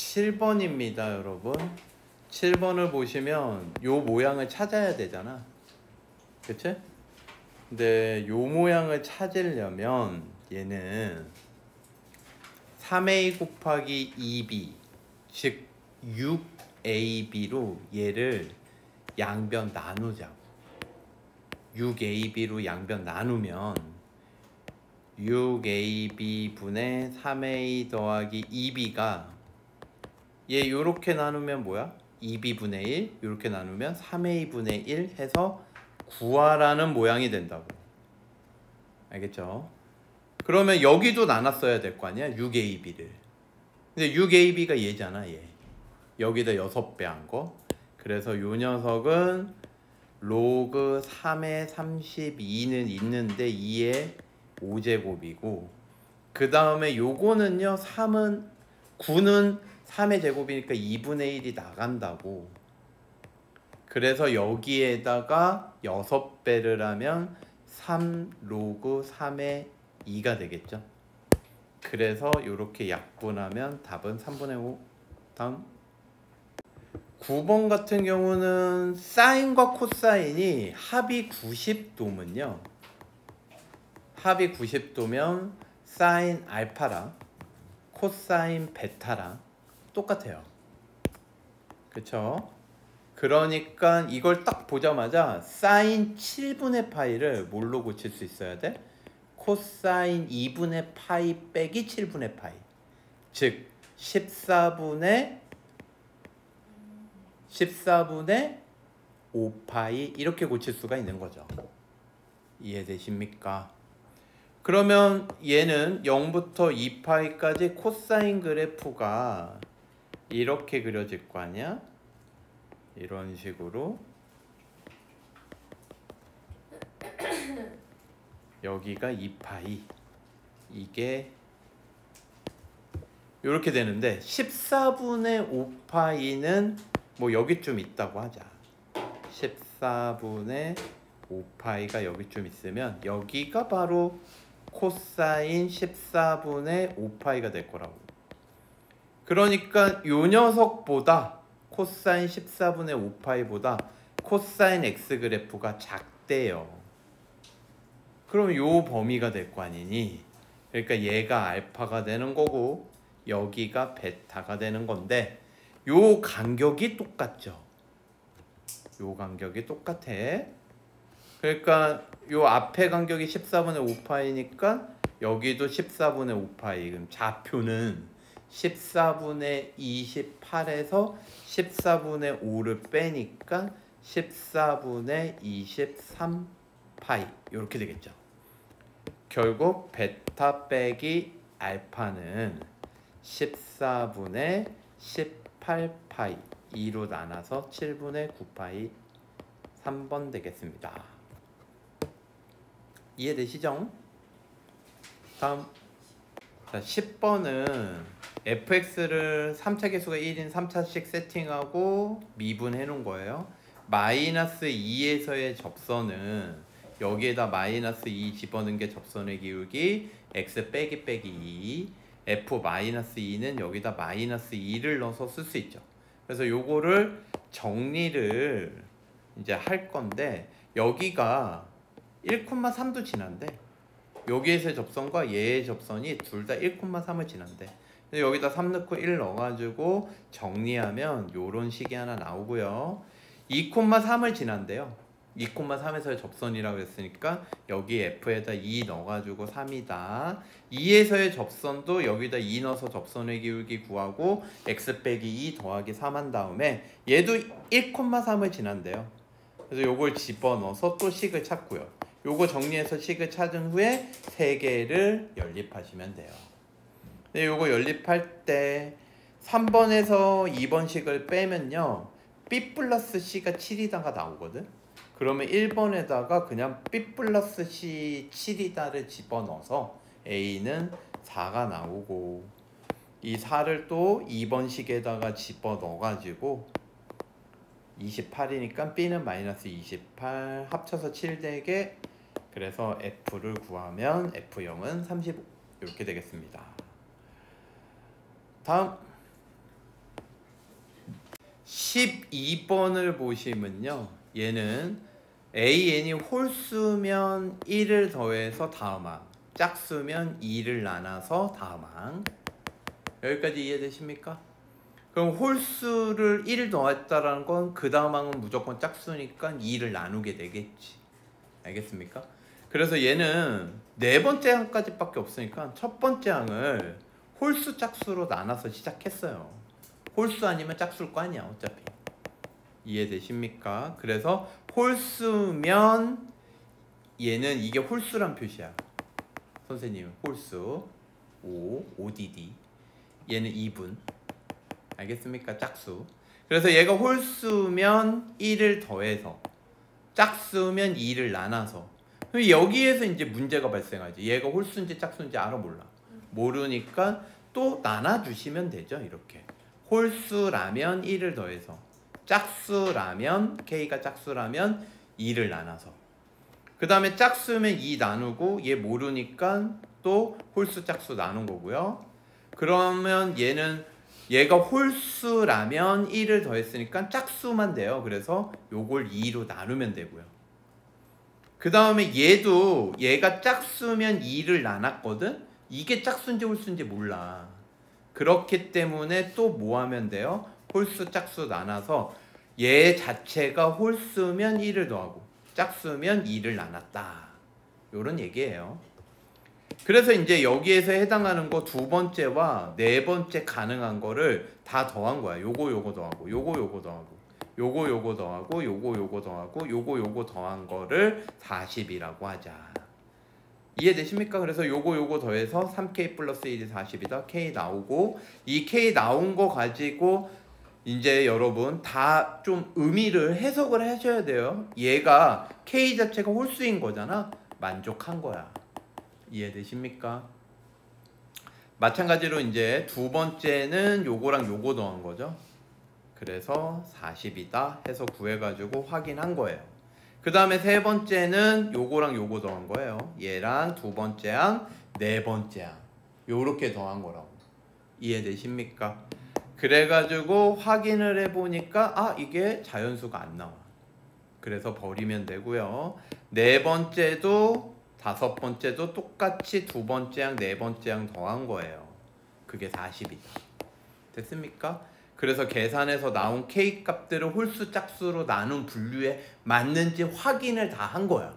7번입니다, 여러분. 7번을 보시면 요 모양을 찾아야 되잖아. 그치? 근데 요 모양을 찾으려면 얘는 3a 곱하기 2b, 즉 6ab로 얘를 양변 나누자고. 6ab로 양변 나누면 6ab 분의 3a 더하기 2b가 얘 요렇게 나누면 뭐야? 2b 분의 1 요렇게 나누면 3a 분의 1 해서 구하라는 모양이 된다고. 알겠죠? 그러면 여기도 나눴어야 될 거 아니야? 6ab를. 근데 6ab가 얘잖아, 얘. 여기다 6배 한 거. 그래서 요 녀석은 로그 3의 32는 있는데 2의 5제곱이고, 그 다음에 요거는요, 9는 3의 제곱이니까 2분의 1이 나간다고. 그래서 여기에다가 6배를 하면 3 로그 3의 2가 되겠죠. 그래서 이렇게 약분하면 답은 3분의 5. 다음 9번 같은 경우는 사인과 코사인이 합이 90도면요, 합이 90도면 사인 알파랑 코사인 베타랑 똑같아요. 그쵸? 그러니까 이걸 딱 보자마자 사인 7분의 파이를 뭘로 고칠 수 있어야 돼? 코사인 2분의 파이 빼기 7분의 파이, 즉 14분의 5파이 이렇게 고칠 수가 있는 거죠. 이해되십니까? 그러면 얘는 0부터 2파이까지 코사인 그래프가 이렇게 그려질 거 아니야? 이런 식으로 여기가 2파이, 이게 이렇게 되는데 14분의 5파이는 뭐 여기쯤 있다고 하자. 14분의 5파이가 여기쯤 있으면 여기가 바로 코사인 14분의 5파이가 될 거라고. 그러니까 요 녀석보다 코사인 14분의 5파이보다 코사인 x 그래프가 작대요. 그럼 요 범위가 될 거 아니니? 그러니까 얘가 알파가 되는 거고 여기가 베타가 되는 건데, 요 간격이 똑같죠. 요 간격이 똑같아. 그러니까 요 앞에 간격이 14분의 5파이니까 여기도 14분의 5파이. 그럼 좌표는 14분의 28에서 14분의 5를 빼니까 14분의 23파이 이렇게 되겠죠. 결국 베타 빼기 알파는 14분의 18파이 2로 나눠서 7분의 9파이 3번 되겠습니다. 이해되시죠? 다음, 자, 10번은 fx를 3차 계수가 1인 3차씩 세팅하고 미분해 놓은 거예요. 마이너스 2에서의 접선은 여기에다 마이너스 2 집어넣은 게 접선의 기울기, x 빼기 빼기 2, f 마이너스 2는 여기다 마이너스 2를 넣어서 쓸 수 있죠. 그래서 요거를 정리를 이제 할 건데, 여기가 1,3도 지난대. 여기에서의 접선과 얘의 접선이 둘 다 1,3을 지난대. 여기다 3 넣고 1 넣어가지고 정리하면 요런 식이 하나 나오고요. 2,3을 지난대요. 2,3에서의 접선이라고 했으니까 여기 f에다 2 넣어가지고 3이다. 2에서의 접선도 여기다 2 넣어서 접선의 기울기 구하고 x 빼기 2 더하기 3 한 다음에 얘도 1,3을 지난대요. 그래서 요걸 집어넣어서 또 식을 찾고요. 요거 정리해서 식을 찾은 후에 3개를 연립하시면 돼요. 근데 요거 연립할 때 3번에서 2번 식을 빼면요, b 플러스 c가 7이다가 나오거든. 그러면 1번에다가 그냥 b 플러스 c 7이다를 집어넣어서 a는 4가 나오고, 이 4를 또 2번 식에다가 집어넣어가지고 28이니까 b는 마이너스 28 합쳐서 7 되게, 그래서 f를 구하면 f0은 35 이렇게 되겠습니다. 다음 12번을 보시면요, 얘는 AN이 홀수면 1을 더해서 다음항, 짝수면 2를 나눠서 다음항. 여기까지 이해되십니까? 그럼 홀수를 1 더했다라는 건 그 다음항은 무조건 짝수니까 2를 나누게 되겠지. 알겠습니까? 그래서 얘는 네 번째 항까지밖에 없으니까 첫 번째 항을 홀수 짝수로 나눠서 시작했어요. 홀수 아니면 짝수일 거 아니야 어차피. 이해되십니까? 그래서 홀수면 얘는 이게 홀수란 표시야. 선생님 홀수 5DD, 얘는 2분. 알겠습니까? 짝수. 그래서 얘가 홀수면 1을 더해서, 짝수면 2를 나눠서. 그럼 여기에서 이제 문제가 발생하지. 얘가 홀수인지 짝수인지 알아 몰라. 모르니까 또 나눠주시면 되죠. 이렇게 홀수라면 1을 더해서, 짝수라면, K가 짝수라면 2를 나눠서, 그 다음에 짝수면 2 나누고, 얘 모르니까 또 홀수 짝수 나눈 거고요. 그러면 얘가 홀수라면 1을 더했으니까 짝수만 돼요. 그래서 요걸 2로 나누면 되고요. 그 다음에 얘가 짝수면 2를 나눴거든. 이게 짝수인지 홀수인지 몰라. 그렇기 때문에 또 뭐 하면 돼요? 홀수 짝수 나눠서 얘 자체가 홀수면 1을 더하고 짝수면 2를 나눴다. 요런 얘기예요. 그래서 이제 여기에서 해당하는 거 두 번째와 네 번째 가능한 거를 다 더한 거야. 요거 더하고 요거 더하고 요거 더하고 요거 더하고 요거 더한 거를 40이라고 하자. 이해되십니까? 그래서 요거 더해서 3K 플러스 1이 40이다. K 나오고, 이 K 나온 거 가지고 이제 여러분 다 좀 의미를 해석을 하셔야 돼요. 얘가 K 자체가 홀수인 거잖아. 만족한 거야. 이해되십니까? 마찬가지로 이제 두 번째는 요거랑 요거 더한 거죠. 그래서 40이다 해서 구해가지고 확인한 거예요. 그 다음에 세 번째는 요거랑 요거 더한 거예요. 얘랑 두 번째 항, 네 번째 항, 요렇게 더한 거라고. 이해되십니까? 그래가지고 확인을 해보니까 이게 자연수가 안 나와. 그래서 버리면 되고요. 네 번째도 다섯 번째도 똑같이 두 번째 항, 네 번째 항 더한 거예요. 그게 40이다. 됐습니까? 그래서 계산해서 나온 K 값들을 홀수 짝수로 나눈 분류에 맞는지 확인을 다 한 거야.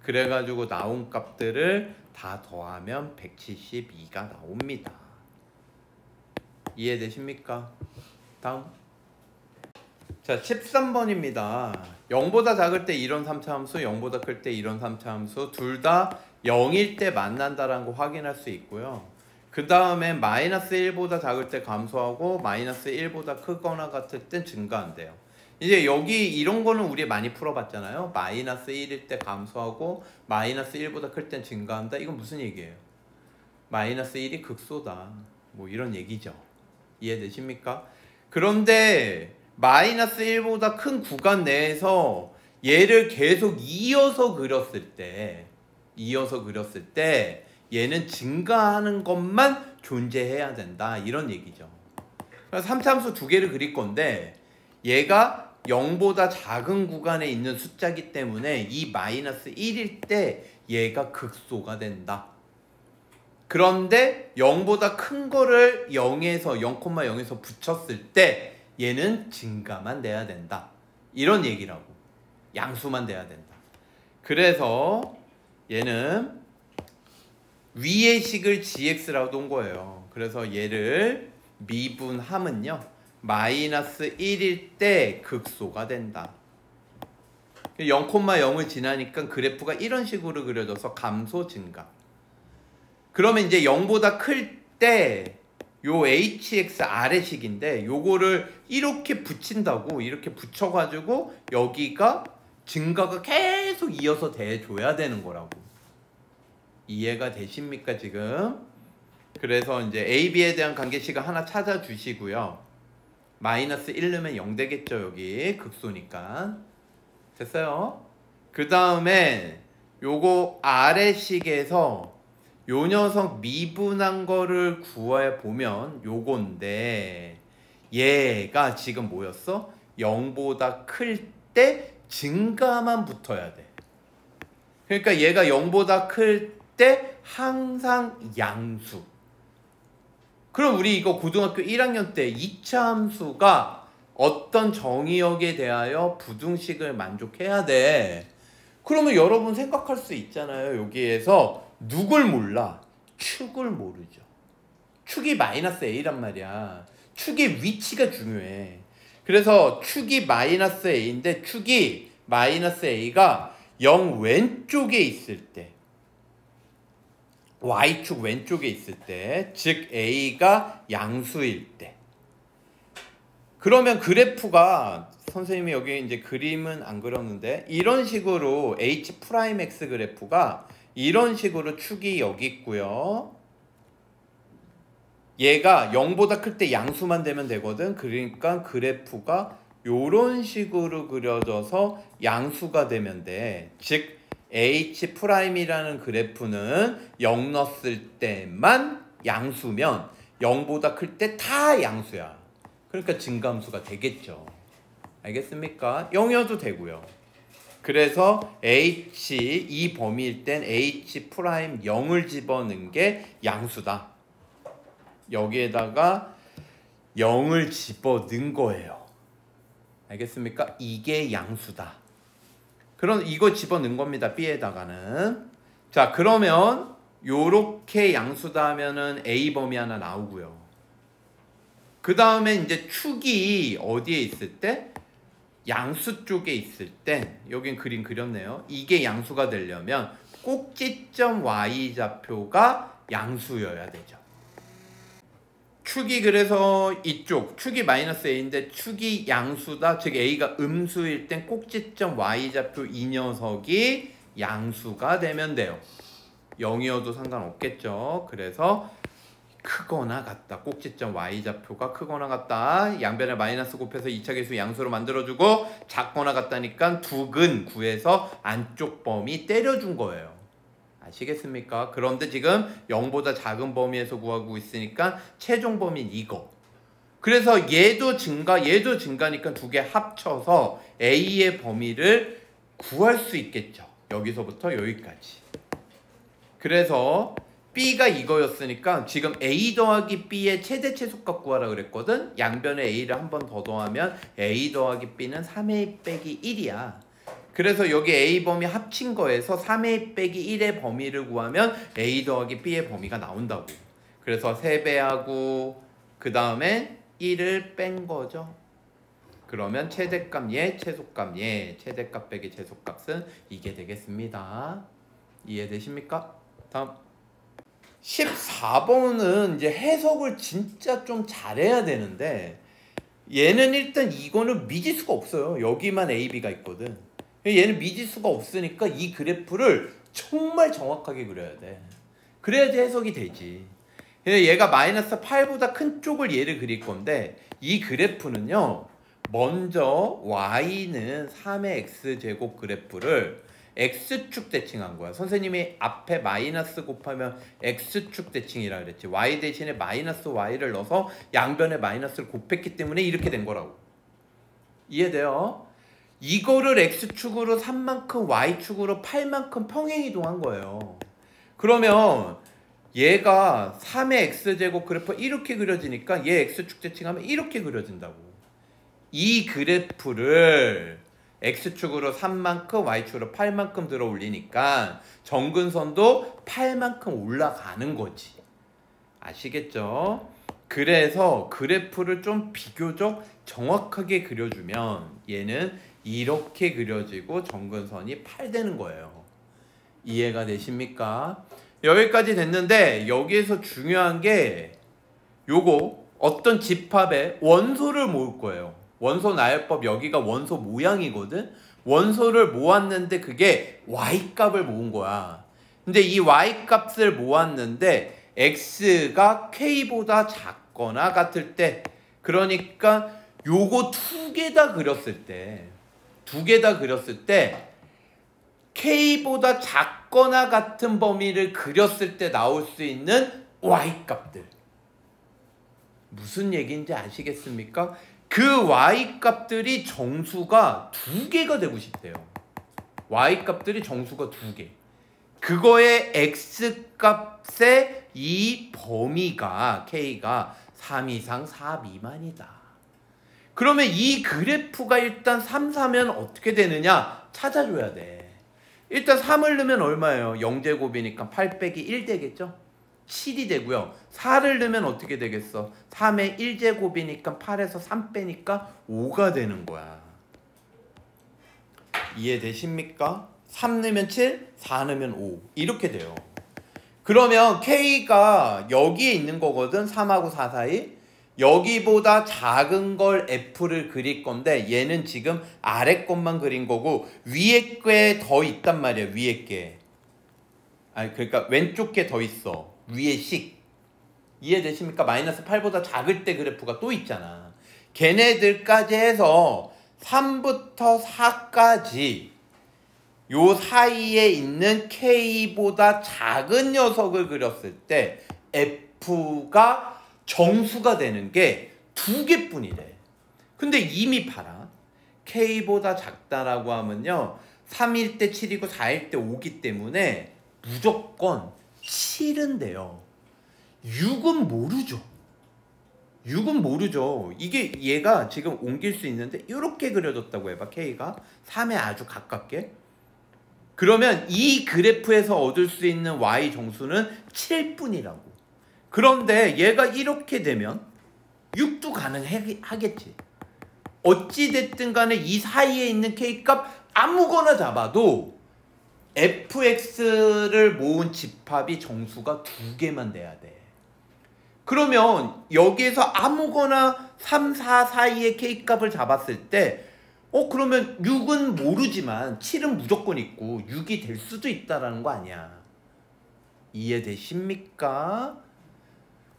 그래가지고 나온 값들을 다 더하면 172가 나옵니다. 이해되십니까? 다음. 자, 13번입니다. 0보다 작을 때 이런 3차 함수, 0보다 클 때 이런 3차 함수, 둘 다 0일 때 만난다라는 거 확인할 수 있고요. 그 다음에 마이너스 1보다 작을 때 감소하고 마이너스 1보다 크거나 같을 땐 증가한대요. 이제 여기 이런 거는 우리 많이 풀어봤잖아요. 마이너스 1일 때 감소하고 마이너스 1보다 클 땐 증가한다. 이건 무슨 얘기예요? 마이너스 1이 극소다. 뭐 이런 얘기죠. 이해되십니까? 그런데 마이너스 1보다 큰 구간 내에서 얘를 계속 이어서 그렸을 때 얘는 증가하는 것만 존재해야 된다. 이런 얘기죠. 3차 함수 두 개를 그릴 건데 얘가 0보다 작은 구간에 있는 숫자이기 때문에 이 마이너스 1일 때 얘가 극소가 된다. 그런데 0보다 큰 거를 0,0에서 붙였을 때 얘는 증가만 돼야 된다. 이런 얘기라고. 양수만 돼야 된다. 그래서 얘는 위의 식을 gx라고 한 거예요. 그래서 얘를 미분하면요, 마이너스 1일 때 극소가 된다. 0,0을 지나니까 그래프가 이런 식으로 그려져서 감소 증가. 그러면 이제 0보다 클 때 요 hx 아래식인데 요거를 이렇게 붙인다고, 이렇게 붙여가지고 여기가 증가가 계속 이어서 돼줘야 되는 거라고. 이해가 되십니까 지금? 그래서 이제 a, b에 대한 관계식을 하나 찾아주시고요. 마이너스 1 넣으면 0 되겠죠. 여기 극소니까. 됐어요? 그 다음에 요거 아래식에서 요 녀석 미분한 거를 구해보면 요건데 얘가 지금 뭐였어? 0보다 클 때 증가만 붙어야 돼. 그러니까 얘가 0보다 클 때 항상 양수. 그럼 우리 이거 고등학교 1학년 때 2차 함수가 어떤 정의역에 대하여 부등식을 만족해야 돼. 그러면 여러분 생각할 수 있잖아요. 여기에서 누굴 몰라? 축을 모르죠. 축이 마이너스 a란 말이야. 축의 위치가 중요해. 그래서 축이 마이너스 a인데 축이 마이너스 a가 0 왼쪽에 있을 때, y축 왼쪽에 있을 때, 즉 a가 양수일 때, 그러면 그래프가, 선생님이 여기 이제 그림은 안 그렸는데 이런 식으로 h'(x) 그래프가 이런 식으로 축이 여기 있고요. 얘가 0보다 클 때 양수만 되면 되거든. 그러니까 그래프가 요런 식으로 그려져서 양수가 되면 돼. 즉 H'이라는 그래프는 0 넣었을 때만 양수면 0보다 클 때 다 양수야. 그러니까 증가함수가 되겠죠. 알겠습니까? 0이어도 되고요. 그래서 H, 이 범위일 땐 H'0을 집어넣은 게 양수다. 여기에다가 0을 집어넣은 거예요. 알겠습니까? 이게 양수다. 그럼 이거 집어넣은 겁니다. B에다가는. 자, 그러면 요렇게 양수다 하면은 A 범위 하나 나오고요. 그 다음에 이제 축이 어디에 있을 때? 양수 쪽에 있을 때, 여긴 그림 그렸네요. 이게 양수가 되려면 꼭지점 Y 좌표가 양수여야 되죠. 축이 그래서 이쪽 축이 마이너스 a인데 축이 양수다. 즉 a가 음수일 땐 꼭지점 y좌표 이 녀석이 양수가 되면 돼요. 0이어도 상관없겠죠. 그래서 크거나 같다. 꼭지점 y좌표가 크거나 같다. 양변에 마이너스 곱해서 2차 계수 양수로 만들어주고, 작거나 같다니까 두근 구해서 안쪽 범위 때려준 거예요. 아시겠습니까? 그런데 지금 0보다 작은 범위에서 구하고 있으니까 최종 범위는 이거. 그래서 얘도 증가니까 두 개 합쳐서 A의 범위를 구할 수 있겠죠. 여기서부터 여기까지. 그래서 B가 이거였으니까 지금 A 더하기 B의 최대 최소값 구하라 그랬거든. 양변에 A를 한 번 더 더하면 A 더하기 B는 3A 빼기 1이야. 그래서 여기 A 범위 합친 거에서 3A 빼기 1의 범위를 구하면 A 더하기 B의 범위가 나온다고. 그래서 3배하고 그 다음에 1을 뺀 거죠. 그러면 최대값 얘, 최소값 얘, 최대값 빼기 최소값은 이게 되겠습니다. 이해되십니까? 다음 14번은 이제 해석을 진짜 좀 잘해야 되는데, 얘는 일단 이거는 미지수가 없어요. 여기만 A, B가 있거든. 얘는 미지수가 없으니까 이 그래프를 정말 정확하게 그려야 돼. 그래야지 해석이 되지. 얘가 마이너스 8보다 큰 쪽을 얘를 그릴 건데, 이 그래프는요, 먼저 y는 3의 x제곱 그래프를 x축 대칭한 거야. 선생님이 앞에 마이너스 곱하면 x축 대칭이라 그랬지. y 대신에 마이너스 y를 넣어서 양변에 마이너스를 곱했기 때문에 이렇게 된 거라고. 이해돼요? 이거를 x축으로 3만큼 y축으로 8만큼 평행이동한 거예요. 그러면 얘가 3의 x제곱 그래프 이렇게 그려지니까 얘 x축 대칭하면 이렇게 그려진다고. 이 그래프를 x축으로 3만큼 y축으로 8만큼 들어 올리니까 정근선도 8만큼 올라가는 거지. 아시겠죠? 그래서 그래프를 좀 비교적 정확하게 그려주면 얘는 이렇게 그려지고 정근선이 8 되는 거예요. 이해가 되십니까? 여기까지 됐는데, 여기에서 중요한 게 요거 어떤 집합에 원소를 모을 거예요. 원소 나열법, 여기가 원소 모양이거든. 원소를 모았는데 그게 y값을 모은 거야. 근데 이 y값을 모았는데 x가 k보다 작거나 같을 때, 그러니까 요거 두 개 다 그렸을 때 k보다 작거나 같은 범위를 그렸을 때 나올 수 있는 y값들. 무슨 얘기인지 아시겠습니까? 그 y 값들이 정수가 2개가 되고 싶대요. y 값들이 정수가 2개. 그거의 x 값의 이 범위가 k가 3 이상 4 미만이다. 그러면 이 그래프가 일단 3, 4면 어떻게 되느냐 찾아줘야 돼. 일단 3을 넣으면 얼마예요? 0제곱이니까 8 빼기 1 되겠죠? 7이 되고요. 4를 넣으면 어떻게 되겠어? 3의 1제곱이니까 8에서 3 빼니까 5가 되는 거야. 이해되십니까? 3 넣으면 7, 4 넣으면 5 이렇게 돼요. 그러면 K가 여기에 있는 거거든. 3하고 4 사이. 여기보다 작은 걸 F를 그릴 건데 얘는 지금 아래 것만 그린 거고 위에 게 더 있단 말이야. 위에 게. 아니 그러니까 왼쪽 게 더 있어. 위에 식. 이해되십니까? 마이너스 8보다 작을 때 그래프가 또 있잖아. 걔네들까지 해서 3부터 4까지 요 사이에 있는 K보다 작은 녀석을 그렸을 때 F가 정수가 되는 게 2개뿐이래. 근데 이미 봐라. K보다 작다라고 하면요 3일 때 7이고 4일 때 5기 때문에 무조건 7은 돼요. 6은 모르죠. 6은 모르죠. 이게 얘가 지금 옮길 수 있는데 이렇게 그려졌다고 해봐. K가 3에 아주 가깝게. 그러면 이 그래프에서 얻을 수 있는 Y 정수는 7뿐이라고. 그런데 얘가 이렇게 되면 6도 가능하겠지. 어찌됐든 간에 이 사이에 있는 K값 아무거나 잡아도 fx를 모은 집합이 정수가 2개만 돼야 돼. 그러면 여기에서 아무거나 3, 4 사이의 K값을 잡았을 때 그러면 6은 모르지만 7은 무조건 있고 6이 될 수도 있다라는 거 아니야. 이해되십니까?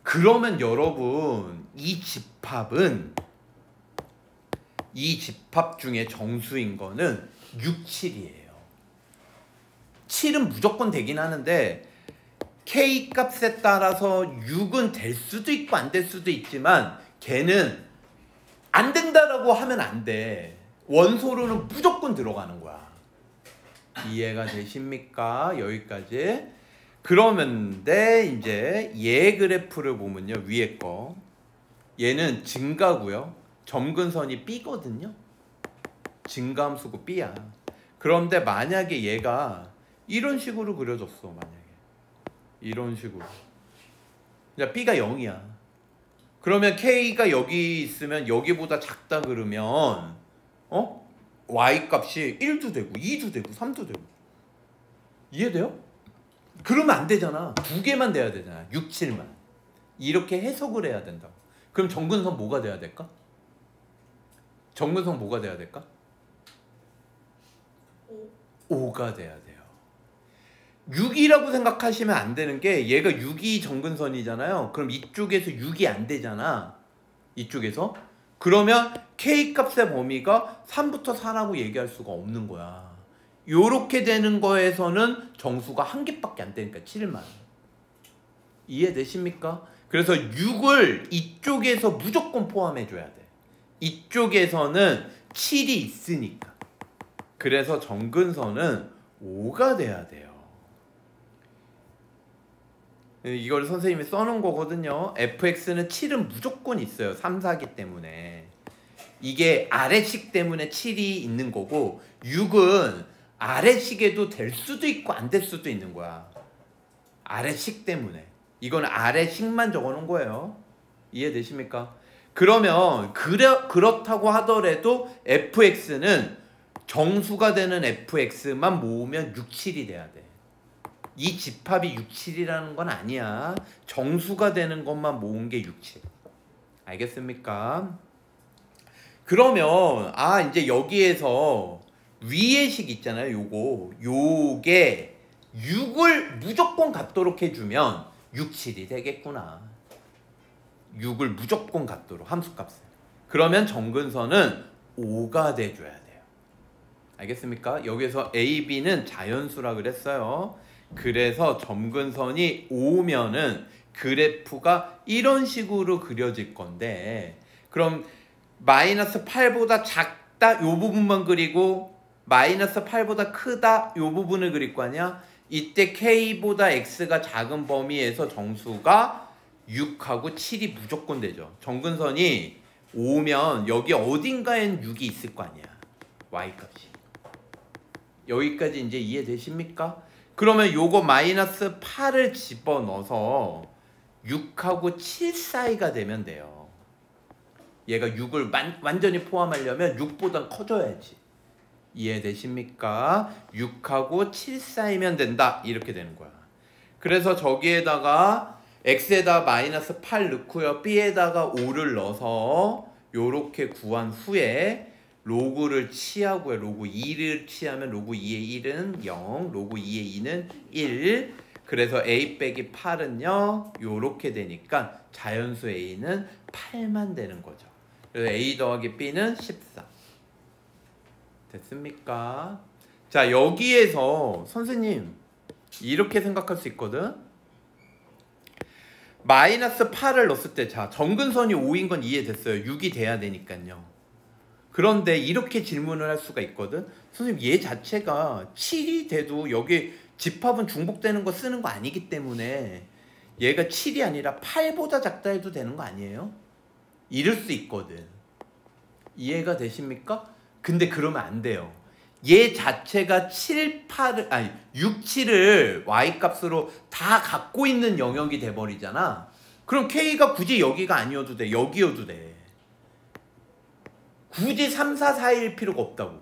그러면 여러분 이 집합 중에 정수인 거는 6, 7이에요. 7은 무조건 되긴 하는데 K 값에 따라서 6은 될 수도 있고 안 될 수도 있지만 걔는 안 된다라고 하면 안 돼. 원소로는 무조건 들어가는 거야. 이해가 되십니까? 여기까지. 그러면데 이제 얘 그래프를 보면요. 위에 거. 얘는 증가고요. 점근선이 B거든요. 증가함수고 B야. 그런데 만약에 얘가 이런 식으로 그려졌어. 만약에 이런 식으로. 그냥 B가 0이야. 그러면 K가 여기 있으면 여기보다 작다 그러면 Y 값이 1도 되고 2도 되고 3도 되고. 이해돼요? 그러면 안 되잖아. 2개만 돼야 되잖아. 6, 7만. 이렇게 해석을 해야 된다고. 그럼 정근선 뭐가 돼야 될까? 정근선 뭐가 돼야 될까? 5가 돼야 돼요. 6이라고 생각하시면 안 되는 게 얘가 6이 정근선이잖아요. 그럼 이쪽에서 6이 안 되잖아. 이쪽에서. 그러면 K값의 범위가 3부터 4라고 얘기할 수가 없는 거야. 요렇게 되는 거에서는 정수가 1개밖에 안 되니까 7만. 이해되십니까? 그래서 6을 이쪽에서 무조건 포함해줘야 돼. 이쪽에서는 7이 있으니까. 그래서 정근선은 5가 돼야 돼요. 이걸 선생님이 써놓은 거거든요. fx는 7은 무조건 있어요. 3, 4기 때문에. 이게 아래식 때문에 7이 있는 거고 6은 아래식에도 될 수도 있고 안 될 수도 있는 거야. 아래식 때문에. 이건 아래식만 적어놓은 거예요. 이해되십니까? 그러면 그렇다고 하더라도 fx는 정수가 되는 fx만 모으면 6, 7이 돼야 돼. 이 집합이 6, 7이라는 건 아니야. 정수가 되는 것만 모은 게 6, 7. 알겠습니까? 그러면 이제 여기에서 위의 식 있잖아요. 요게 6을 무조건 갖도록 해주면 6, 7이 되겠구나. 6을 무조건 갖도록 함수값을. 그러면 정근선은 5가 돼줘야 돼요. 알겠습니까? 여기서 A, B는 자연수라 그랬어요. 그래서 점근선이 5면은 그래프가 이런 식으로 그려질 건데 그럼 마이너스 8보다 작다 요 부분만 그리고 마이너스 8보다 크다 요 부분을 그릴 거 아니야? 이때 K보다 X가 작은 범위에서 정수가 6하고 7이 무조건 되죠. 정근선이 오면 여기 어딘가엔 6이 있을 거 아니야. Y값이. 여기까지 이제 이해되십니까? 그러면 요거 마이너스 8을 집어넣어서 6하고 7 사이가 되면 돼요. 얘가 6을 완전히 포함하려면 6보다 커져야지. 이해되십니까? 6하고 7 사이면 된다. 이렇게 되는 거야. 그래서 저기에다가 x에다 마이너스 8 넣고요. b에다가 5를 넣어서 요렇게 구한 후에 로그를 취하고요. 로그 2를 취하면 로그 2의 1은 0, 로그 2의 2는 1. 그래서 a 빼기 8은요. 요렇게 되니까 자연수 a는 8만 되는 거죠. 그래서 a 더하기 b는 14. 됐습니까? 자, 여기에서 선생님 이렇게 생각할 수 있거든. 마이너스 8을 넣었을 때 자, 정근선이 5인 건 이해됐어요. 6이 돼야 되니까요. 그런데 이렇게 질문을 할 수가 있거든. 선생님 얘 자체가 7이 돼도 여기 집합은 중복되는 거 쓰는 거 아니기 때문에 얘가 7이 아니라 8보다 작다 해도 되는 거 아니에요? 이럴 수 있거든. 이해가 되십니까? 근데 그러면 안 돼요. 얘 자체가 6, 7을 y값으로 다 갖고 있는 영역이 돼버리잖아. 그럼 k가 굳이 여기가 아니어도 돼. 여기여도 돼. 굳이 3, 4, 4일 필요가 없다고.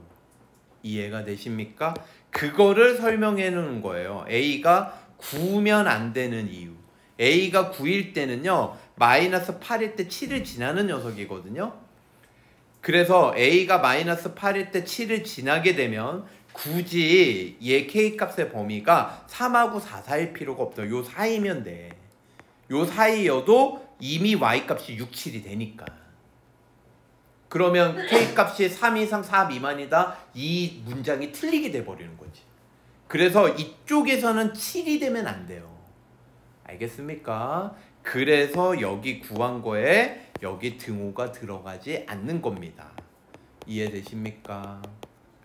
이해가 되십니까? 그거를 설명해 놓은 거예요. a가 9면 안 되는 이유. a가 9일 때는요. 마이너스 8일 때 7을 지나는 녀석이거든요. 그래서 a가 마이너스 8일 때 7을 지나게 되면 굳이 얘 k값의 범위가 3하고 4 사이일 필요가 없다. 요 사이면 돼. 요 사이여도 이미 y값이 6, 7이 되니까. 그러면 k값이 3 이상 4 미만이다. 이 문장이 틀리게 돼버리는 거지. 그래서 이쪽에서는 7이 되면 안 돼요. 알겠습니까? 그래서 여기 구한 거에 여기 등호가 들어가지 않는 겁니다. 이해되십니까?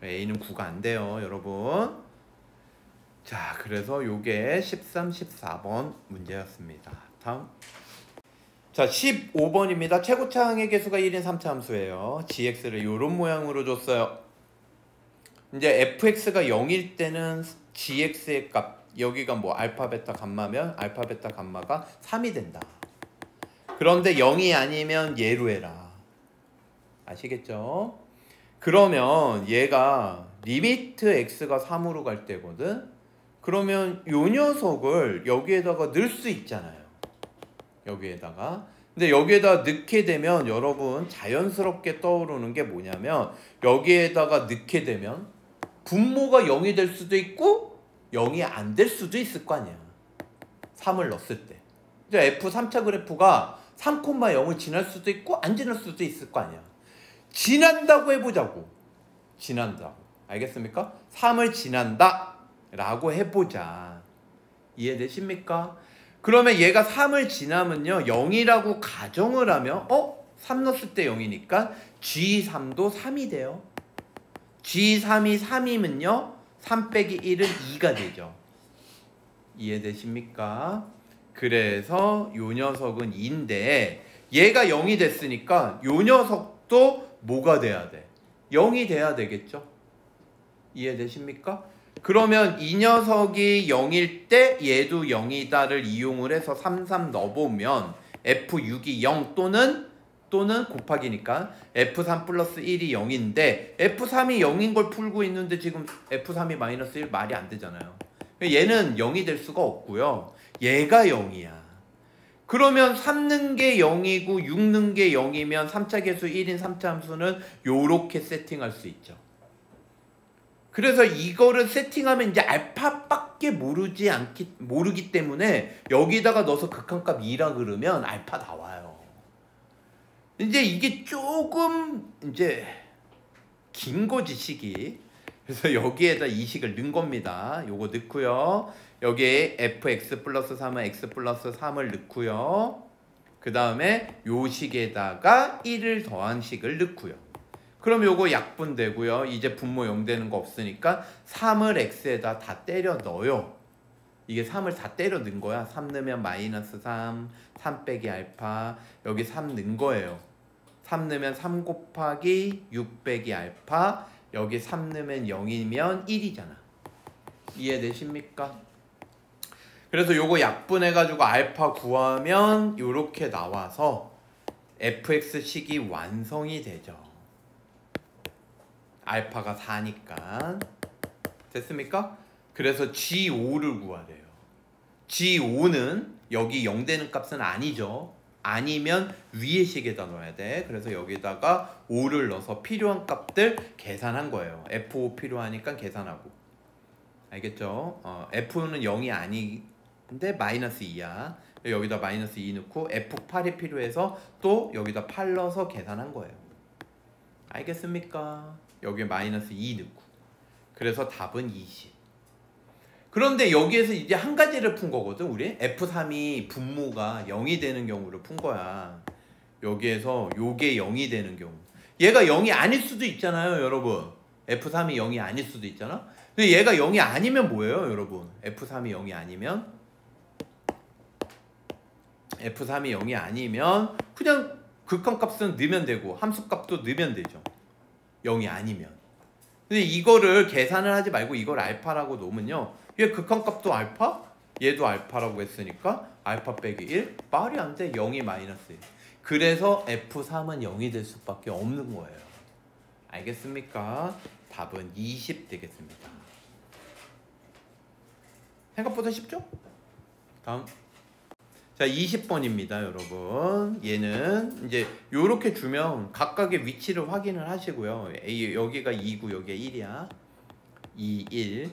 A는 9가 안 돼요, 여러분. 자, 그래서 요게 13, 14번 문제였습니다. 다음. 자, 15번입니다. 최고차 항의 개수가 1인 3차 함수예요. gx를 요런 모양으로 줬어요. 이제 fx가 0일 때는 gx의 값, 여기가 뭐 알파, 베타, 감마면 알파, 베타, 감마가 3이 된다. 그런데 0이 아니면 예로 해라. 아시겠죠? 그러면 얘가 리미트 x가 3으로 갈 때거든. 그러면 요 녀석을 여기에다가 넣을 수 있잖아요. 여기에다가. 근데 여기에다 넣게 되면 여러분 자연스럽게 떠오르는 게 뭐냐면 여기에다가 넣게 되면 분모가 0이 될 수도 있고 0이 안 될 수도 있을 거 아니야. 3을 넣었을 때. 이제 F 3차 그래프가 3,0을 지날 수도 있고 안 지날 수도 있을 거 아니야. 지난다고 해보자고. 지난다고. 알겠습니까? 3을 지난다 라고 해보자. 이해되십니까? 그러면 얘가 3을 지나면요 0이라고 가정을 하면 3 넣었을 때 0이니까 G3도 3이 돼요. G3이 3이면요 3 빼기 1은 2가 되죠. 이해되십니까? 그래서 요 녀석은 2인데 얘가 0이 됐으니까 요 녀석도 뭐가 돼야 돼? 0이 돼야 되겠죠? 이해되십니까? 그러면 이 녀석이 0일 때 얘도 0이다를 이용을 해서 3, 3 넣어보면 F6이 0 또는 곱하기니까 F3 플러스 1이 0인데 F3이 0인 걸 풀고 있는데 지금 F3이 마이너스 1 말이 안 되잖아요. 얘는 0이 될 수가 없고요. 얘가 0이야. 그러면 3는 게 0이고 6는 게 0이면 3차 계수 1인 3차 함수는 요렇게 세팅할 수 있죠. 그래서 이거를 세팅하면 이제 알파밖에 모르기 때문에 여기다가 넣어서 극한값 2라 그러면 알파 나와요. 이제 이게 조금 이제 긴 거지 식이. 그래서 여기에다 이 식을 넣은 겁니다. 요거 넣고요. 여기에 fx 플러스 3은 x 플러스 3을 넣고요. 그 다음에 요 식에다가 1을 더한 식을 넣고요. 그럼 요거 약분되고요. 이제 분모 0 되는 거 없으니까 3을 x에다 다 때려 넣어요. 이게 3을 다 때려 넣은 거야. 3 넣으면 마이너스 3, 3 빼기 알파, 여기 3 넣은 거예요. 3 넣으면 3 곱하기 6 빼기 알파, 여기 3 넣으면 0이면 1이잖아. 이해되십니까? 그래서 요거 약분해가지고 알파 구하면 요렇게 나와서 fx식이 완성이 되죠. 알파가 4니까. 됐습니까? 그래서 G5를 구하래요. G5는 여기 0 되는 값은 아니죠. 아니면 위의 식에다 넣어야 돼. 그래서 여기다가 5를 넣어서 필요한 값들 계산한 거예요. F5 필요하니까 계산하고. 알겠죠? F는 0이 아닌데 마이너스 2야. 여기다 마이너스 2 넣고 F8이 필요해서 또 여기다 8 넣어서 계산한 거예요. 알겠습니까? 여기에 마이너스 2 넣고. 그래서 답은 20. 그런데 여기에서 이제 한 가지를 푼 거거든, 우리. F3이 분모가 0이 되는 경우를 푼 거야. 여기에서 요게 0이 되는 경우. 얘가 0이 아닐 수도 있잖아요, 여러분. F3이 0이 아닐 수도 있잖아. 근데 얘가 0이 아니면 뭐예요, 여러분? F3이 0이 아니면? F3이 0이 아니면 그냥 극한값은 넣으면 되고 함수값도 넣으면 되죠. 0이 아니면. 근데 이거를 계산을 하지 말고 이걸 알파라고 놓으면요, 얘 극한값도 알파, 얘도 알파라고 했으니까 알파 빼기 1, 말이 안 돼. 0이 마이너스 1. 그래서 F3은 0이 될 수밖에 없는 거예요. 알겠습니까? 답은 20 되겠습니다. 생각보다 쉽죠? 다음. 자, 20번입니다, 여러분. 얘는 이제 요렇게 주면 각각의 위치를 확인을 하시고요. 여기가 2고 여기가 1이야. 2, 1.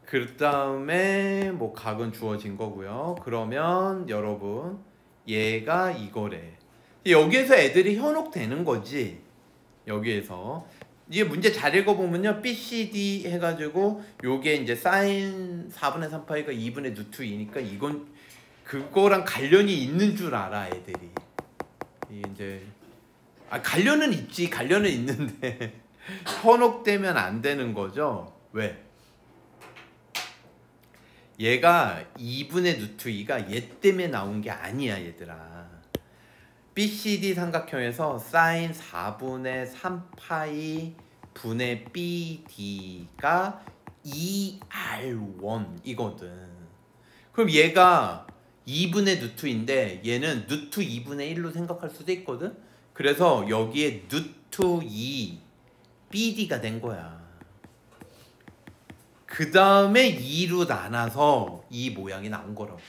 그 다음에 뭐 각은 주어진 거고요. 그러면 여러분 얘가 이거래. 여기에서 애들이 현혹되는 거지. 여기에서 이게 문제 잘 읽어보면요, B, C, D 해가지고 요게 이제 사인 4분의 3파이가 2분의 루트 2니까 이건 그거랑 관련이 있는 줄 알아, 애들이. 이제 관련은 있지, 관련은 있는데 현혹되면 안 되는 거죠. 왜? 얘가 2분의 루트 2가 얘 때문에 나온 게 아니야, 얘들아. BCD 삼각형에서 사인 4분의 3파이 분의 BD가 2R1 이거든. 그럼 얘가 2분의 루트인데 얘는 루트 2분의 1로 생각할 수도 있거든. 그래서 여기에 루트 2 BD가 된 거야. 그 다음에 2로 나눠서 이 모양이 나온 거라고.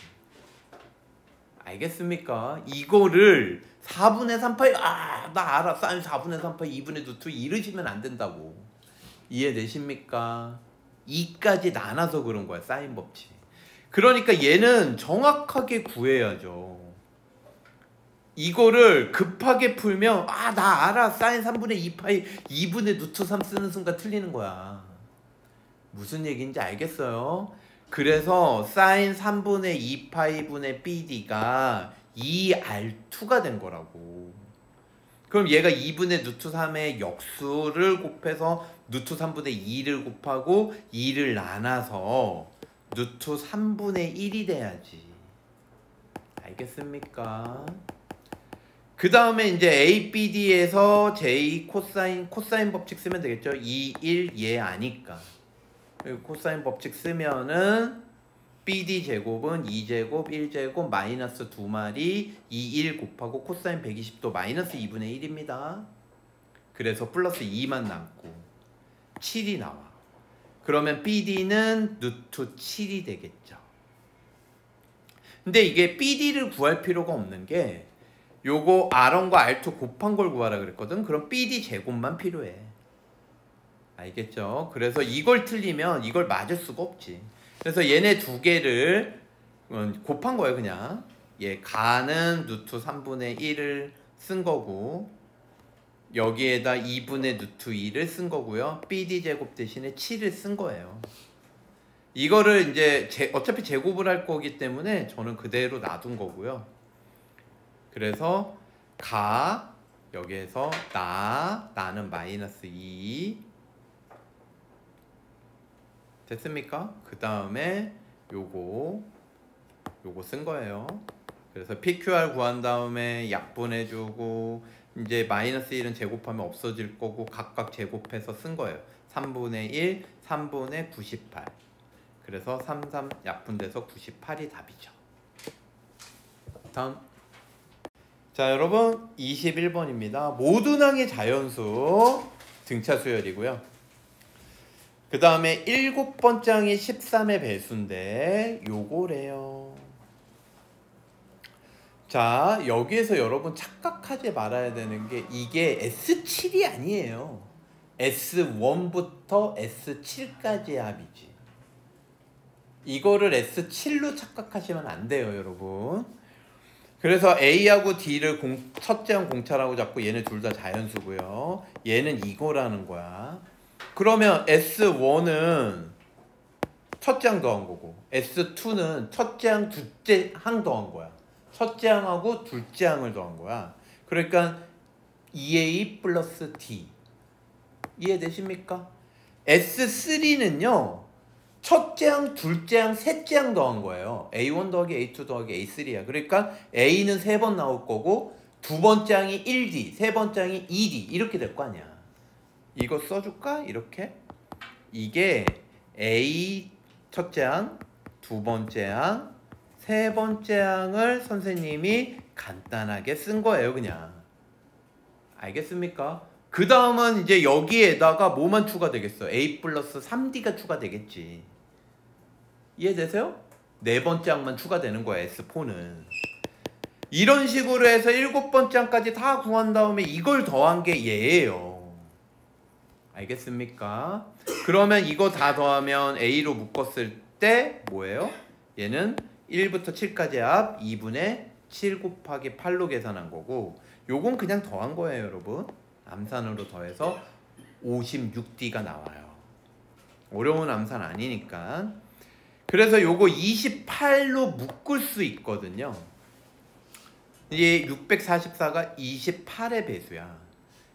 알겠습니까? 이거를 4분의 3파이, 나 알아. 사인 4분의 3파이 2분의 루트 이러시면 안 된다고. 이해되십니까? 2까지 나눠서 그런 거야, 사인 법칙. 그러니까 얘는 정확하게 구해야죠. 이거를 급하게 풀면 나 알아. 사인 3분의 2파이 2분의 루트 3 쓰는 순간 틀리는 거야. 무슨 얘기인지 알겠어요? 그래서 사인 3분의 2파이분의 BD가 2R2가 된 거라고. 그럼 얘가 2분의 루트 3의 역수를 곱해서 루트 3분의 2를 곱하고 2를 나눠서 루트 3분의 1이 돼야지. 알겠습니까? 그 다음에 이제 ABD에서 J 코사인 법칙 쓰면 되겠죠. 2, 1, 얘 아니까. 코사인 법칙 쓰면은 BD 제곱은 2제곱 1제곱 마이너스 2마리 2, 1 곱하고 코사인 120도 마이너스 2분의 1입니다. 그래서 플러스 2만 남고 7이 나와. 그러면 BD는 루트 7이 되겠죠. 근데 이게 BD를 구할 필요가 없는 게 요거 R1과 R2 곱한 걸 구하라 그랬거든. 그럼 BD 제곱만 필요해. 알겠죠? 그래서 이걸 틀리면 이걸 맞을 수가 없지. 그래서 얘네 두 개를 곱한 거예요, 그냥. 얘 가는 루트 3분의 1을 쓴 거고 여기에다 2분의 루트 2를 쓴 거고요. BD 제곱 대신에 7을 쓴 거예요. 이거를 이제 어차피 제곱을 할 거기 때문에 저는 그대로 놔둔 거고요. 그래서 여기에서 나는 마이너스 2 됐습니까? 그 다음에 요거 쓴 거예요. 그래서 PQR 구한 다음에 약분해주고 이제 마이너스 1은 제곱하면 없어질 거고 각각 제곱해서 쓴 거예요. 3분의 1, 3분의 98. 그래서 33 약분돼서 98이 답이죠. 다음. 자, 여러분 21번입니다. 모두낭의 자연수 등차 수열이고요. 그 다음에 7번장이 13의 배수인데 요거래요. 자, 여기에서 여러분 착각하지 말아야 되는 게 이게 S7이 아니에요. S1부터 S7까지의 합이지. 이거를 S7로 착각하시면 안 돼요, 여러분. 그래서 A하고 D를 첫째항 공차라고 잡고 얘네 둘 다 자연수고요. 얘는 이거라는 거야. 그러면 S1은 첫째항 더한 거고 S2는 첫째항 둘째항 더한 거야. 첫째항하고 둘째항을 더한 거야. 그러니까 2A 플러스 D. 이해되십니까? S3는요 첫째항, 둘째항, 셋째항 더한 거예요. A1 더하기 A2 더하기 A3야. 그러니까 A는 3번 나올 거고 두 번째 항이 1D, 세 번째 항이 2D 이렇게 될 거 아니야. 이거 써줄까? 이렇게. 이게 A 첫째 항, 두 번째 항, 세 번째 항을 선생님이 간단하게 쓴 거예요. 그냥. 알겠습니까? 그 다음은 이제 여기에다가 뭐만 추가되겠어? A 플러스 3D가 추가되겠지. 이해되세요? 네 번째 항만 추가되는 거야, S4는. 이런 식으로 해서 7번째 항까지 다 구한 다음에 이걸 더한 게 얘예요. 알겠습니까? 그러면 이거 다 더하면 A로 묶었을 때 뭐예요? 얘는 1부터 7까지 합 2분의 7 곱하기 8로 계산한 거고 요건 그냥 더한 거예요, 여러분. 암산으로 더해서 56D가 나와요. 어려운 암산 아니니까. 그래서 요거 28로 묶을 수 있거든요. 이제 644가 28의 배수야.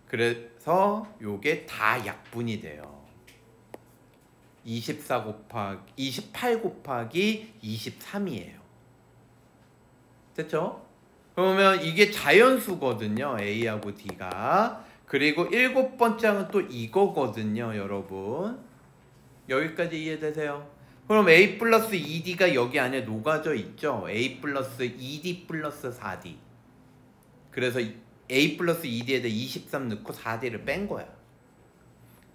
그래서 요게 다 약분이 돼요. 28 곱하기 23이에요. 됐죠? 그러면 이게 자연수거든요. A하고 D가. 그리고 7번째 항은 또 이거거든요, 여러분. 여기까지 이해되세요? 그럼 A 플러스 2D가 여기 안에 녹아져 있죠? A 플러스 2D 플러스 4D. 그래서 A 플러스 2D에다 23 넣고 4D를 뺀 거야.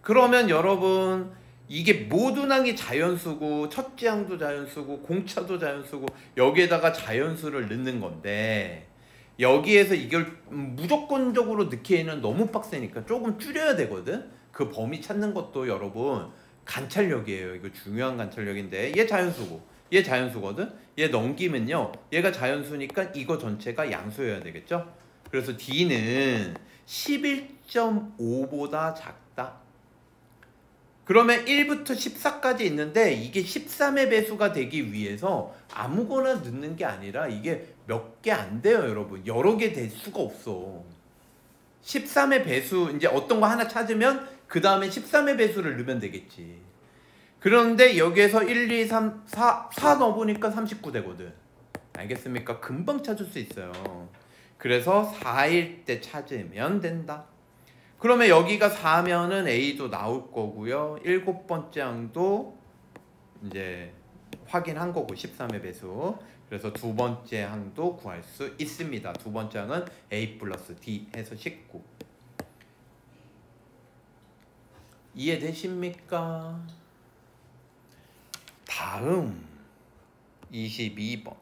그러면 여러분 이게 모든 항이 자연수고 첫째 항도 자연수고 공차도 자연수고 여기에다가 자연수를 넣는 건데 여기에서 이걸 무조건적으로 넣기에는 너무 빡세니까 조금 줄여야 되거든. 그 범위 찾는 것도 여러분 관찰력이에요. 이거 중요한 관찰력인데 얘 자연수고 얘 자연수거든. 얘 넘기면요 얘가 자연수니까 이거 전체가 양수여야 되겠죠. 그래서 D는 11.5보다 작다. 그러면 1부터 14까지 있는데 이게 13의 배수가 되기 위해서 아무거나 넣는 게 아니라 이게 몇 개 안 돼요, 여러분. 여러 개 될 수가 없어. 13의 배수 이제 어떤 거 하나 찾으면 그 다음에 13의 배수를 넣으면 되겠지. 그런데 여기에서 1, 2, 3, 4 넣어보니까 39 되거든. 알겠습니까? 금방 찾을 수 있어요. 그래서 4일 때 찾으면 된다. 그러면 여기가 4면은 A도 나올 거고요. 7번째 항도 이제 확인한 거고 13의 배수. 그래서 두 번째 항도 구할 수 있습니다. 두 번째 항은 A 플러스 D 해서 19. 이해되십니까? 다음 22번.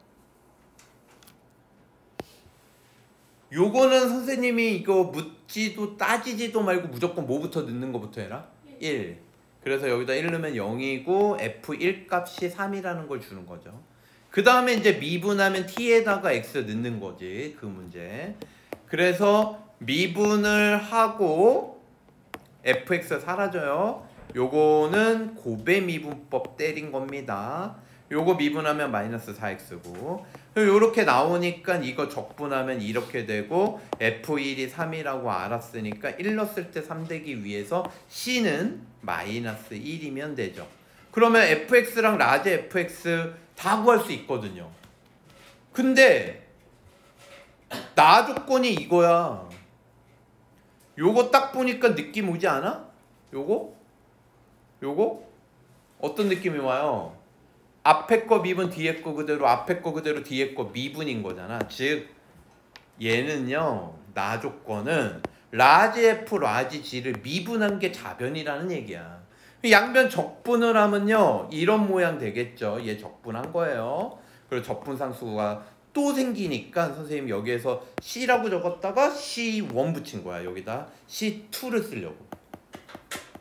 요거는 선생님이 이거 묻지도 따지지도 말고 무조건 뭐부터 넣는 거부터 해라? 1. 그래서 여기다 1 넣으면 0이고 F1 값이 3이라는 걸 주는 거죠. 그 다음에 이제 미분하면 T에다가 X 넣는 거지, 그 문제. 그래서 미분을 하고 fx 사라져요. 요거는 고배 미분법 때린 겁니다. 요거 미분하면 마이너스 4x고 이렇게 나오니까 이거 적분하면 이렇게 되고 F1이 3이라고 알았으니까 1 넣었을 때 3 되기 위해서 C는 마이너스 1이면 되죠. 그러면 fx랑 라지 fx 다 구할 수 있거든요. 근데 나 조건이 이거야. 요거 딱 보니까 느낌 오지 않아? 요거 어떤 느낌이 와요? 앞에 거 미분 뒤에 거 그대로, 앞에 거 그대로 뒤에 거 미분인 거잖아. 즉 얘는요, 나 조건은 라지 f 라지 g를 미분한 게 자변이라는 얘기야. 양변 적분을 하면요 이런 모양 되겠죠. 얘 적분한 거예요. 그리고 적분상수가 또 생기니까 선생님 여기에서 C라고 적었다가 C1 붙인 거야. 여기다 C2를 쓰려고.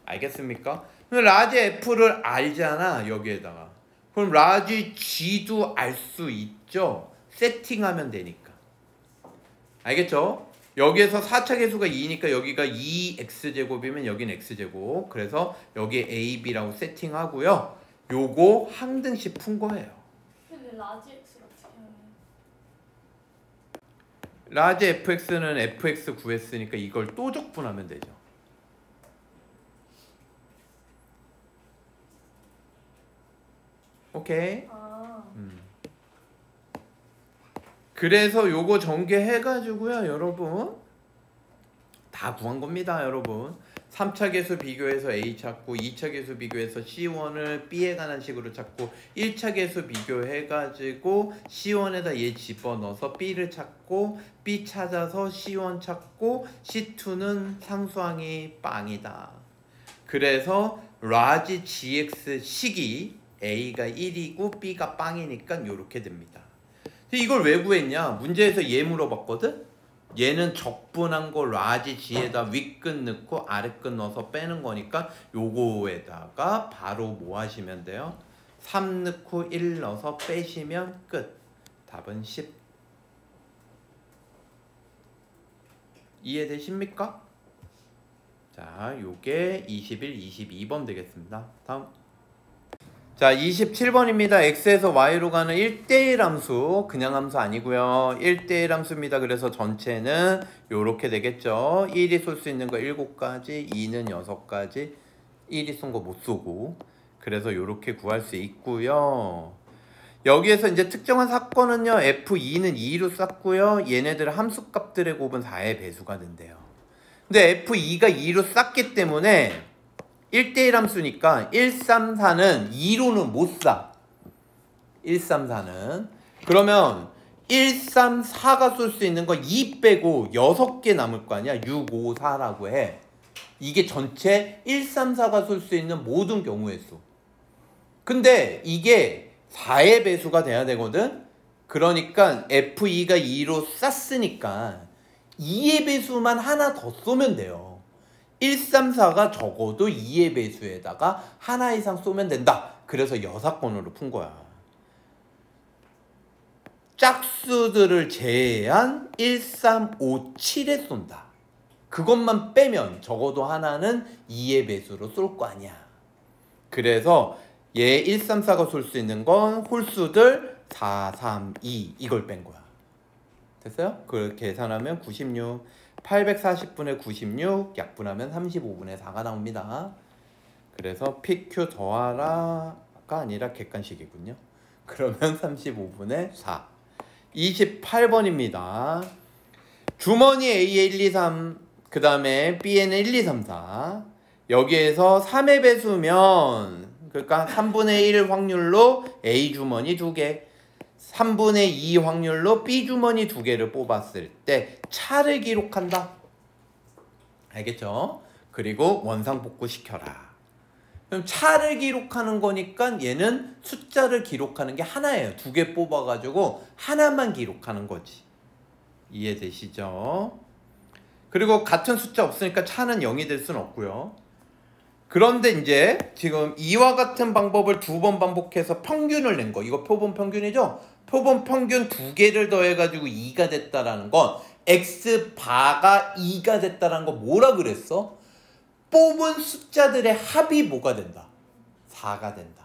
알겠습니까? 라지 F를 알잖아 여기에다가. 그럼 라지 G도 알 수 있죠. 세팅하면 되니까. 알겠죠? 여기에서 4차 계수가 2니까 여기가 2x제곱이면 여기는 x제곱. 그래서 여기에 a, b라고 세팅하고요. 요거 한 등씩 푼 거예요. 근데 라지 x가 어떻게 하나요? 라지 fx는 fx 구했으니까 이걸 또 적분하면 되죠. 오케이? 그래서 요거 전개해가지고요 여러분 다 구한 겁니다 여러분. 3차 계수 비교해서 A 찾고 2차 계수 비교해서 C1을 B에 관한 식으로 찾고 1차 계수 비교해가지고 C1에다 얘 집어넣어서 B를 찾고 B 찾아서 C1 찾고 C2는 상수항이 빵이다. 그래서 라지 GX 식이 A가 1이고 B가 빵이니까 요렇게 됩니다. 이걸 왜 구했냐? 문제에서 얘 물어봤거든? 얘는 적분한 거 라지 G에다 윗끝 넣고 아랫끝 넣어서 빼는 거니까 요거에다가 바로 뭐 하시면 돼요? 3 넣고 1 넣어서 빼시면 끝. 답은 10. 이해되십니까? 자, 요게 21, 22번 되겠습니다. 다음. 자, 27번입니다. x에서 y로 가는 1대1 함수, 그냥 함수 아니고요. 1대1 함수입니다. 그래서 전체는 요렇게 되겠죠. 1이 쏠 수 있는 거 7가지, 2는 6가지, 1이 쏜 거 못 쏘고. 그래서 요렇게 구할 수 있고요. 여기에서 이제 특정한 사건은요. F2는 2로 쌌고요. 얘네들 함수값들의 곱은 4의 배수가 된대요. 근데 F2가 2로 쌌기 때문에 1대1 함수니까 1, 3, 4는 2로는 못 쏴. 1, 3, 4는. 그러면 1, 3, 4가 쏠 수 있는 거 2 빼고 6개 남을 거 아니야. 6, 5, 4라고 해. 이게 전체 1, 3, 4가 쏠 수 있는 모든 경우의 수. 근데 이게 4의 배수가 돼야 되거든. 그러니까 F2가 2로 쐈으니까 2의 배수만 하나 더 쏘면 돼요. 1, 3, 4가 적어도 2의 배수에다가 하나 이상 쏘면 된다. 그래서 여사건으로 푼 거야. 짝수들을 제외한 1, 3, 5, 7에 쏜다. 그것만 빼면 적어도 하나는 2의 배수로 쏠 거 아니야. 그래서 얘 1, 3, 4가 쏠 수 있는 건 홀수들 4, 3, 2 이걸 뺀 거야. 됐어요? 그걸 계산하면 96. 840분의 96 약분하면 35분의 4가 나옵니다. 그래서 PQ 더하라가 아니라 객관식이군요. 그러면 35분의 4. 28번입니다. 주머니 A에 1, 2, 3, 그 다음에 B에는 1, 2, 3, 4. 여기에서 3의 배수면 그러니까 3분의 1 확률로 A 주머니 2개, 3분의 2 확률로 B 주머니 2개를 뽑았을 때 차를 기록한다. 알겠죠? 그리고 원상복구 시켜라. 그럼 차를 기록하는 거니까 얘는 숫자를 기록하는 게 하나예요. 2개 뽑아가지고 하나만 기록하는 거지. 이해되시죠? 그리고 같은 숫자 없으니까 차는 0이 될 수는 없고요. 그런데 이제 지금 이와 같은 방법을 2번 반복해서 평균을 낸 거. 이거 표본 평균이죠? 표본 평균 2개를 더해가지고 2가 됐다라는 건 X바가 2가 됐다라는 거 뭐라 그랬어? 뽑은 숫자들의 합이 뭐가 된다? 4가 된다.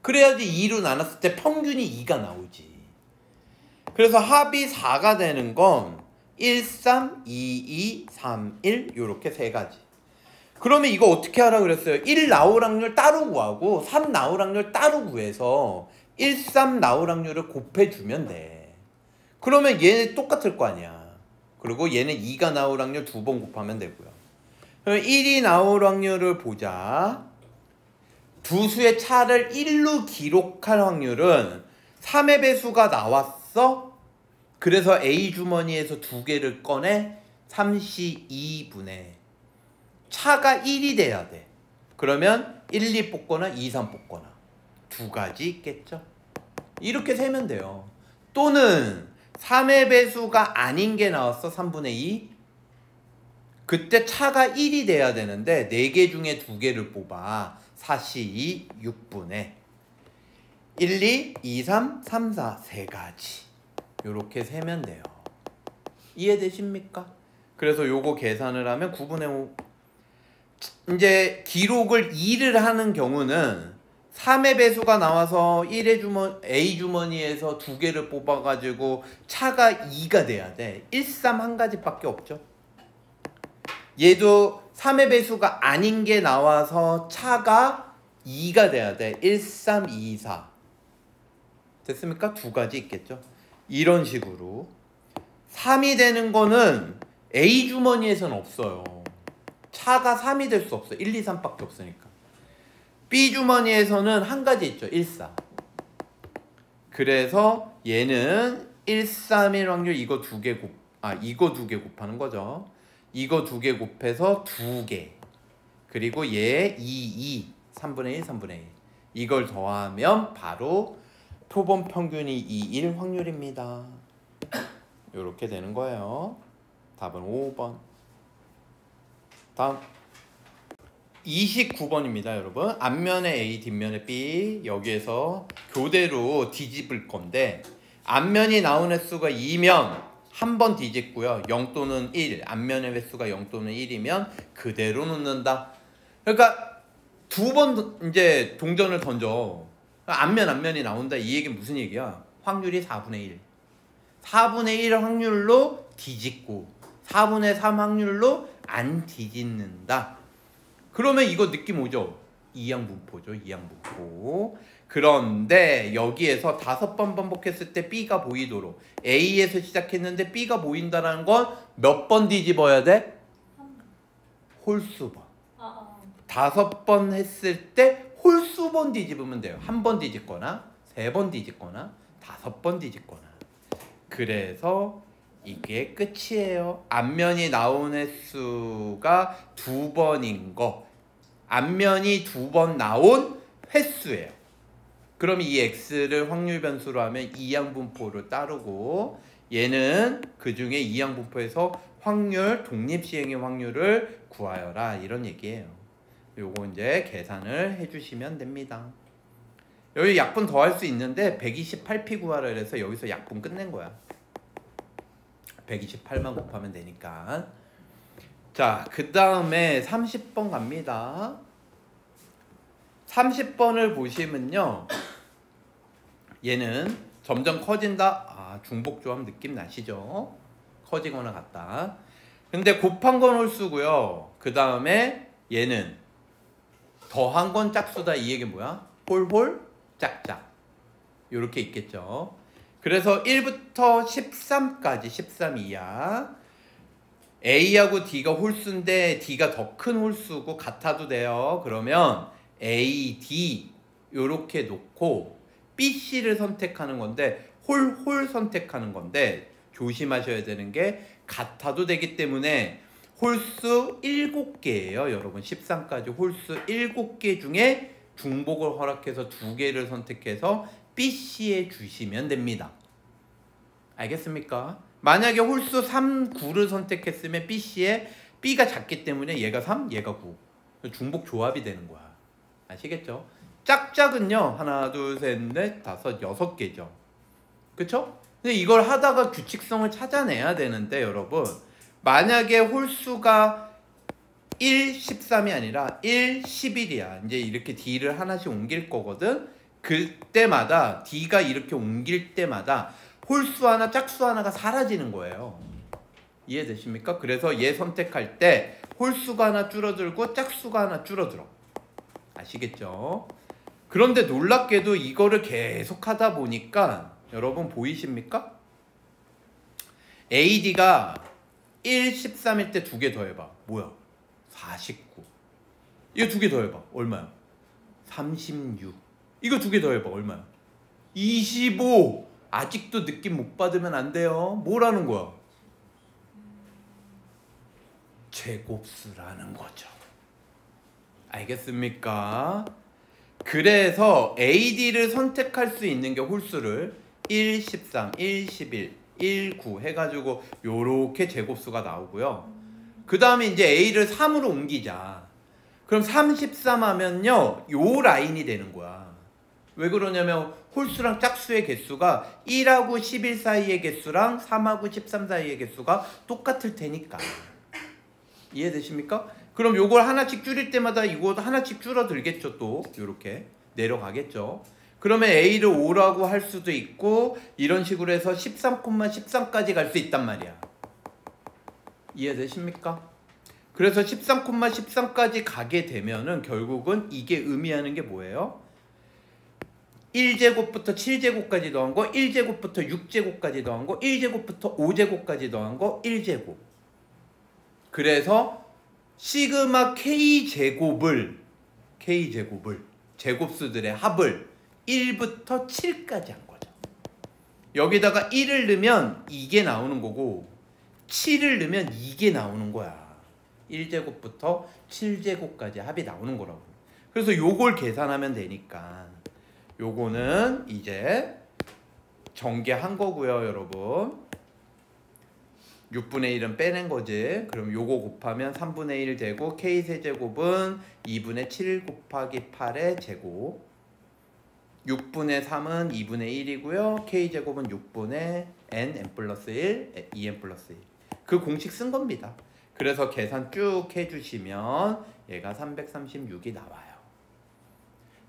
그래야지 2로 나눴을 때 평균이 2가 나오지. 그래서 합이 4가 되는 건 1, 3, 2, 2, 3, 1 요렇게 세 가지. 그러면 이거 어떻게 하라 그랬어요? 1 나올 확률 따로 구하고 3 나올 확률 따로 구해서 1, 3 나올 확률을 곱해주면 돼. 그러면 얘는 똑같을 거 아니야. 그리고 얘는 2가 나올 확률 2번 곱하면 되고요. 그럼 1이 나올 확률을 보자. 두 수의 차를 1로 기록할 확률은 3의 배수가 나왔어. 그래서 A 주머니에서 두 개를 꺼내 3시 2분의 차가 1이 돼야 돼. 그러면 1, 2 뽑거나 2, 3 뽑거나 두 가지 있겠죠. 이렇게 세면 돼요. 또는 3의 배수가 아닌 게 나왔어. 3분의 2. 그때 차가 1이 돼야 되는데 4개 중에 2개를 뽑아 4시 2, 6분의 1, 2, 2, 3, 3, 4 세 가지. 요렇게 세면 돼요. 이해되십니까? 그래서 요거 계산을 하면 9분의 5. 이제 기록을 2를 하는 경우는 3의 배수가 나와서 1의 A 주머니에서 2개를 뽑아가지고 차가 2가 돼야 돼. 1, 3 한 가지밖에 없죠. 얘도 3의 배수가 아닌 게 나와서 차가 2가 돼야 돼. 1, 3, 2, 4 됐습니까? 두 가지 있겠죠. 이런 식으로 3이 되는 거는 A 주머니에서는 없어요. 차가 3이 될 수 없어. 1, 2, 3밖에 없으니까. B 주머니에서는 한 가지 있죠. 1, 4. 그래서 얘는 1, 3일 확률 이거 두 개 곱하는 거죠. 이거 두 개 곱해서 2개. 그리고 얘 2, 3분의 1, 3분의 1. 이걸 더하면 바로 표본 평균이 2, 1 확률입니다. 이렇게 되는 거예요. 답은 5번. 다음 29번입니다, 여러분. 앞면에 A, 뒷면에 B. 여기에서 교대로 뒤집을 건데 앞면이 나온 횟수가 2면 한 번 뒤집고요. 0 또는 1. 앞면의 횟수가 0 또는 1이면 그대로 놓는다. 그러니까 두 번 이제 동전을 던져. 앞면이 나온다. 이 얘기는 무슨 얘기야? 확률이 4분의 1. 4분의 1 확률로 뒤집고 4분의 3 확률로 안 뒤집는다. 그러면 이거 느낌 오죠? 이항분포죠. 이항분포. 그런데 여기에서 5번 반복했을 때 B가 보이도록 A에서 시작했는데 B가 보인다는 건 몇 번 뒤집어야 돼? 홀수번. 5번 했을 때 홀수번 뒤집으면 돼요. 한 번 뒤집거나 3번 뒤집거나 5번 뒤집거나. 그래서 이게 끝이에요. 앞면이 나온 횟수가 2번인 거. 앞면이 2번 나온 횟수예요. 그럼 이 x를 확률 변수로 하면 이항분포를 따르고 얘는 그 중에 이항분포에서 확률, 독립시행의 확률을 구하여라. 이런 얘기예요. 요거 이제 계산을 해주시면 됩니다. 여기 약분 더 할 수 있는데 128p 구하라 그래서 여기서 약분 끝낸 거야. 128만 곱하면 되니까. 자, 그 다음에 30번 갑니다. 30번을 보시면요, 얘는 점점 커진다. 중복조합 느낌 나시죠? 커지거나 같다. 근데 곱한 건 홀수고요. 그 다음에 얘는 더한 건 짝수다. 이 얘기 뭐야? 홀홀 짝짝 요렇게 있겠죠. 그래서 1부터 13까지 13 이하 A하고 D가 홀수인데 D가 더 큰 홀수고 같아도 돼요. 그러면 A, D 요렇게 놓고 B, C를 선택하는 건데 홀 선택하는 건데 조심하셔야 되는 게 같아도 되기 때문에 홀수 7개예요. 여러분 13까지 홀수 7개 중에 중복을 허락해서 2개를 선택해서 B, C에 주시면 됩니다. 알겠습니까? 만약에 홀수 3, 9를 선택했으면 B, C에 B가 작기 때문에 얘가 3, 얘가 9 중복 조합이 되는 거야. 아시겠죠? 짝짝은요 하나, 둘, 셋, 넷, 다섯, 6개죠. 그쵸? 근데 이걸 하다가 규칙성을 찾아내야 되는데 여러분 만약에 홀수가 1, 13이 아니라 1, 11이야. 이제 이렇게 D를 하나씩 옮길 거거든. 그때마다 D가 이렇게 옮길 때마다 홀수 하나 짝수 하나가 사라지는 거예요. 이해되십니까? 그래서 얘 선택할 때 홀수가 하나 줄어들고 짝수가 하나 줄어들어. 아시겠죠? 그런데 놀랍게도 이거를 계속 하다 보니까 여러분 보이십니까? AD가 1, 13일 때 두 개 더 해봐. 뭐야? 49. 이거 두 개 더 해봐. 얼마야? 36. 이거 두 개 더 해봐. 얼마야? 25. 아직도 느낌 못 받으면 안 돼요. 뭐라는 거야? 제곱수라는 거죠. 알겠습니까? 그래서 AD를 선택할 수 있는 게 홀수를 1, 13, 1, 11, 1, 9 해가지고 요렇게 제곱수가 나오고요. 그 다음에 이제 A를 3으로 옮기자. 그럼 33 하면요 요 라인이 되는 거야. 왜 그러냐면 홀수랑 짝수의 개수가 1하고 11 사이의 개수랑 3하고 13 사이의 개수가 똑같을 테니까. 이해되십니까? 그럼 요걸 하나씩 줄일 때마다 이거 하나씩 줄어들겠죠. 또 요렇게 내려가겠죠. 그러면 A를 5라고 할 수도 있고 이런 식으로 해서 13,13까지 갈 수 있단 말이야. 이해되십니까? 그래서 13,13까지 가게 되면은 결국은 이게 의미하는 게 뭐예요? 1제곱부터 7제곱까지 더한 거, 1제곱부터 6제곱까지 더한 거, 1제곱부터 5제곱까지 더한 거, 1제곱. 그래서 시그마 K제곱을 제곱수들의 합을 1부터 7까지 한 거죠. 여기다가 1을 넣으면 이게 나오는 거고 7을 넣으면 이게 나오는 거야. 1제곱부터 7제곱까지 합이 나오는 거라고. 그래서 요걸 계산하면 되니까 요거는 이제 전개한 거고요, 여러분. 6분의 1은 빼낸 거지. 그럼 요거 곱하면 3분의 1 되고 K세제곱은 2분의 7 곱하기 8의 제곱. 6분의 3은 2분의 1이고요. K제곱은 6분의 n 플러스 1, 2n 플러스 1. 그 공식 쓴 겁니다. 그래서 계산 쭉 해주시면 얘가 336이 나와요.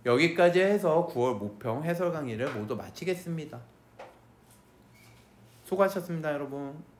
여기까지 해서 9월 모평 해설 강의를 모두 마치겠습니다. 수고하셨습니다, 여러분.